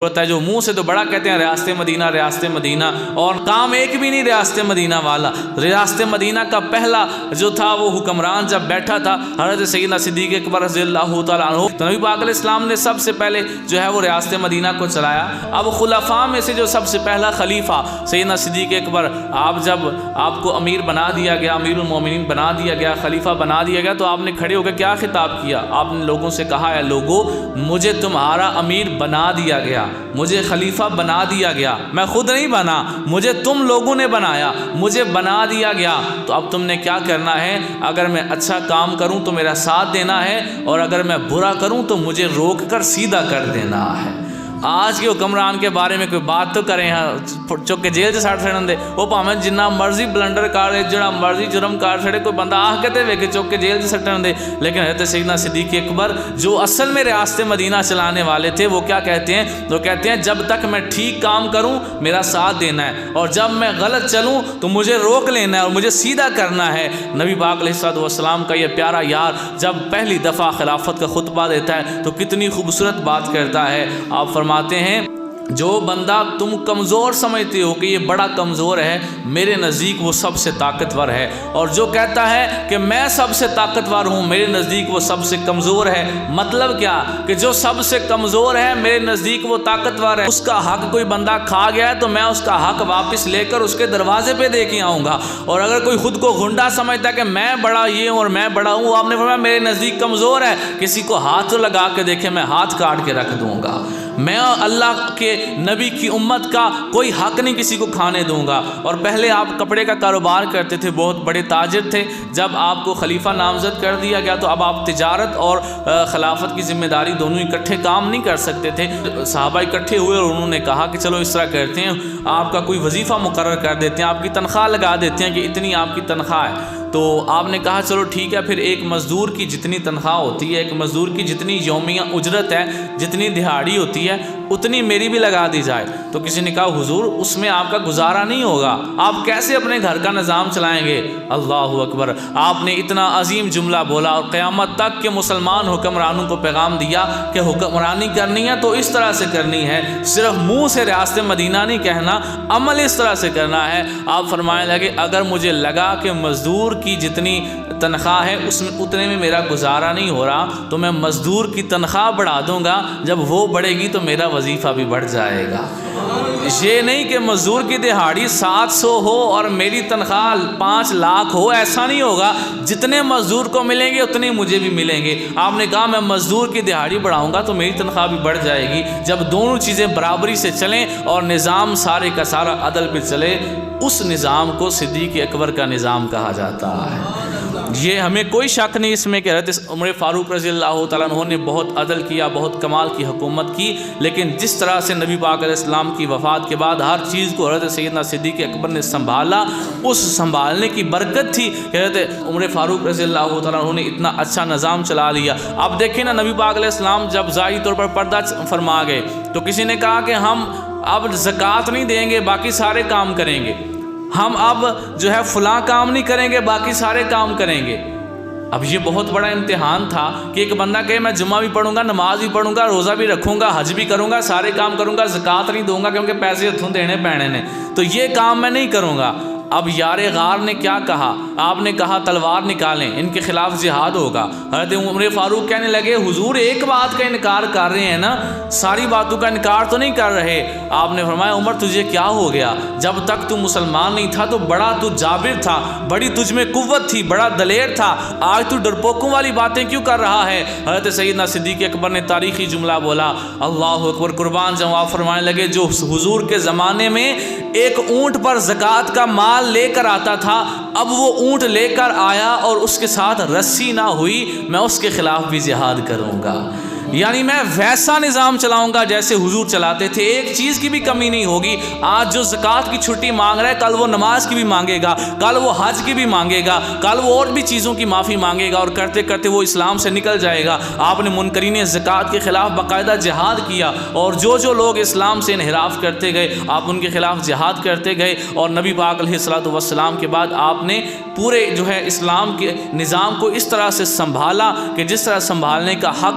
ہوتا ہے جو منہ سے تو بڑا کہتے ہیں ریاست مدینہ اور کام ایک بھی نہیں ریاست مدینہ والا۔ ریاست مدینہ کا پہلا جو تھا وہ حکمران جب بیٹھا تھا حضرت سیدنا صدیق اکبر رضی اللہ تعالیٰ عنہ، تو نبی پاک علیہ السلام نے سب سے پہلے جو ہے وہ ریاست مدینہ کو چلایا۔ اب خلفاء میں سے جو سب سے پہلا خلیفہ سیدنا صدیق اکبر، جب آپ کو امیر بنا دیا گیا، امیر المومنین بنا دیا گیا، خلیفہ بنا دیا گیا، تو آپ نے کھڑے ہو کے کیا خطاب کیا؟ آپ نے لوگوں سے کہا ہے لوگو مجھے تمہارا امیر بنا دیا گیا، مجھے خلیفہ بنا دیا گیا، میں خود نہیں بنا، مجھے تم لوگوں نے بنایا، مجھے بنا دیا گیا۔ تو اب تم نے کیا کرنا ہے؟ اگر میں اچھا کام کروں تو میرا ساتھ دینا ہے، اور اگر میں برا کروں تو مجھے روک کر سیدھا کر دینا ہے۔ آج کے حکمران کے بارے میں کوئی بات تو کریں، چک کے جیل سے سٹ چڑھن دے، وہ پاویں جنہ مرضی بلنڈر کارے، جڑا مرضی جرم کار چھڑے، کوئی بندہ آہ کہتے ہوئے کہ چک کے جیل سے سٹن دے۔ لیکن حضرت سیدنا صدیق اکبر جو اصل میں ریاست مدینہ چلانے والے تھے، وہ کیا کہتے ہیں؟ وہ کہتے ہیں جب تک میں ٹھیک کام کروں میرا ساتھ دینا ہے، اور جب میں غلط چلوں تو مجھے روک لینا ہے اور مجھے سیدھا کرنا ہے۔ نبی پاک علیہ السلام کا یہ پیارا یار جب پہلی دفعہ خلافت کا خطبہ دیتا ہے تو کتنی خوبصورت بات کرتا ہے۔ آپ فرماتے ہیں جو بندہ تم کمزور سمجھتے ہو کہ یہ بڑا کمزور ہے، میرے نزدیک وہ سب سے طاقتور ہے، اور جو کہتا ہے کہ میں سب سے طاقتور ہوں، میرے نزدیک وہ سب سے کمزور ہے۔ مطلب کیا؟ کہ جو سب سے کمزور ہے میرے نزدیک وہ طاقتور ہے، اس کا حق کوئی بندہ کھا گیا ہے تو میں اس کا حق واپس لے کر اس کے دروازے پہ دے کے آؤں گا۔ اور اگر کوئی خود کو گھنڈا سمجھتا ہے کہ میں بڑا یہ ہوں اور میں بڑا ہوں، آپ نے فرمایا میرے نزدیک کمزور ہے، کسی کو ہاتھ لگا کے دیکھے میں ہاتھ کاٹ کے رکھ دوں گا۔ میں اللہ کے نبی کی امت کا کوئی حق نہیں کسی کو کھانے دوں گا۔ اور پہلے آپ کپڑے کا کاروبار کرتے تھے، بہت بڑے تاجر تھے، جب آپ کو خلیفہ نامزد کر دیا گیا تو اب آپ تجارت اور خلافت کی ذمہ داری دونوں اکٹھے کام نہیں کر سکتے تھے۔ صحابہ اکٹھے ہوئے اور انہوں نے کہا کہ چلو اس طرح کرتے ہیں، آپ کا کوئی وظیفہ مقرر کر دیتے ہیں، آپ کی تنخواہ لگا دیتے ہیں کہ اتنی آپ کی تنخواہ ہے۔ تو آپ نے کہا چلو ٹھیک ہے، پھر ایک مزدور کی جتنی تنخواہ ہوتی ہے، ایک مزدور کی جتنی یومیہ اجرت ہے، جتنی دہاڑی ہوتی ہے، اتنی میری بھی لگا دی جائے۔ تو کسی نے کہا حضور اس میں آپ کا گزارا نہیں ہوگا، آپ کیسے اپنے گھر کا نظام چلائیں گے؟ اللہ اکبر! آپ نے اتنا عظیم جملہ بولا اور قیامت تک کے مسلمان حکمرانوں کو پیغام دیا کہ حکمرانی کرنی ہے تو اس طرح سے کرنی ہے، صرف منہ سے ریاست مدینہ نہیں کہنا، عمل اس طرح سے کرنا ہے۔ آپ فرمانے لگے اگر مجھے لگا کہ مزدور کی جتنی تنخواہ ہے اس میں اتنے میں میرا گزارا نہیں ہو رہا تو میں مزدور کی تنخواہ بڑھا دوں گا، جب وہ بڑھے گی تو میرا وظیفہ بھی بڑھ جائے گا۔ یہ نہیں کہ مزدور کی دہاڑی 700 ہو اور میری تنخواہ 5 لاکھ ہو، ایسا نہیں ہوگا، جتنے مزدور کو ملیں گے اتنے مجھے بھی ملیں گے۔ آپ نے کہا میں مزدور کی دہاڑی بڑھاؤں گا تو میری تنخواہ بھی بڑھ جائے گی۔ جب دونوں چیزیں برابری سے چلیں اور نظام سارے کا سارا عدل پہ چلے، اس نظام کو صدیق اکبر کا نظام کہا جاتا ہے۔ یہ ہمیں کوئی شک نہیں اس میں کہ حضرت عمر فاروق رضی اللہ تعالیٰ عنہ نے بہت عدل کیا، بہت کمال کی حکومت کی، لیکن جس طرح سے نبی پاک علیہ السلام کی وفات کے بعد ہر چیز کو حضرت سیدنا صدیق اکبر نے سنبھالا، اس سنبھالنے کی برکت تھی کہ حضرت عمر فاروق رضی اللہ تعالیٰ عنہ نے اتنا اچھا نظام چلا لیا۔ اب دیکھیں نا، نبی پاک علیہ السلام جب ظاہری طور پر پردہ فرما گئے تو کسی نے کہا کہ ہم اب زکوٰۃ نہیں دیں گے، باقی سارے کام کریں گے، ہم اب جو ہے فلاں کام نہیں کریں گے، باقی سارے کام کریں گے۔ اب یہ بہت بڑا امتحان تھا کہ ایک بندہ کہے میں جمعہ بھی پڑھوں گا، نماز بھی پڑھوں گا، روزہ بھی رکھوں گا، حج بھی کروں گا، سارے کام کروں گا، زکوٰۃ نہیں دوں گا کیونکہ پیسے ہتھوں دینے پینے نے، تو یہ کام میں نہیں کروں گا۔ اب یار غار نے کیا کہا؟ آپ نے کہا تلوار نکالیں، ان کے خلاف جہاد ہوگا۔ حضرت عمر فاروق کہنے لگے حضور ایک بات کا انکار کر رہے ہیں نا، ساری باتوں کا انکار تو نہیں کر رہے۔ آپ نے فرمایا عمر تجھے کیا ہو گیا؟ جب تک تو مسلمان نہیں تھا تو بڑا تو جابر تھا، بڑی تجھ میں قوت تھی، بڑا دلیر تھا، آج تو ڈرپوکوں والی باتیں کیوں کر رہا ہے؟ حضرت سیدنا صدیق اکبر نے تاریخی جملہ بولا، اللہ اکبر قربان جواب فرمانے لگے جو حضور کے زمانے میں ایک اونٹ پر زکوٰۃ کا مال لے کر آتا تھا، اب وہ اونٹ لے کر آیا اور اس کے ساتھ رسی نہ ہوئی، میں اس کے خلاف بھی جہاد کروں گا۔ یعنی میں ویسا نظام چلاؤں گا جیسے حضور چلاتے تھے، ایک چیز کی بھی کمی نہیں ہوگی۔ آج جو زکوٰۃ کی چھٹی مانگ رہا ہے کل وہ نماز کی بھی مانگے گا، کل وہ حج کی بھی مانگے گا، کل وہ اور بھی چیزوں کی معافی مانگے گا، اور کرتے کرتے وہ اسلام سے نکل جائے گا۔ آپ نے منکرین زکوٰۃ کے خلاف باقاعدہ جہاد کیا، اور جو لوگ اسلام سے انحراف کرتے گئے آپ ان کے خلاف جہاد کرتے گئے، اور نبی پاک علیہ الصلوۃ والسلام کے بعد آپ نے پورے جو ہے اسلام کے نظام کو اس طرح سے سنبھالا کہ جس طرح سنبھالنے کا حق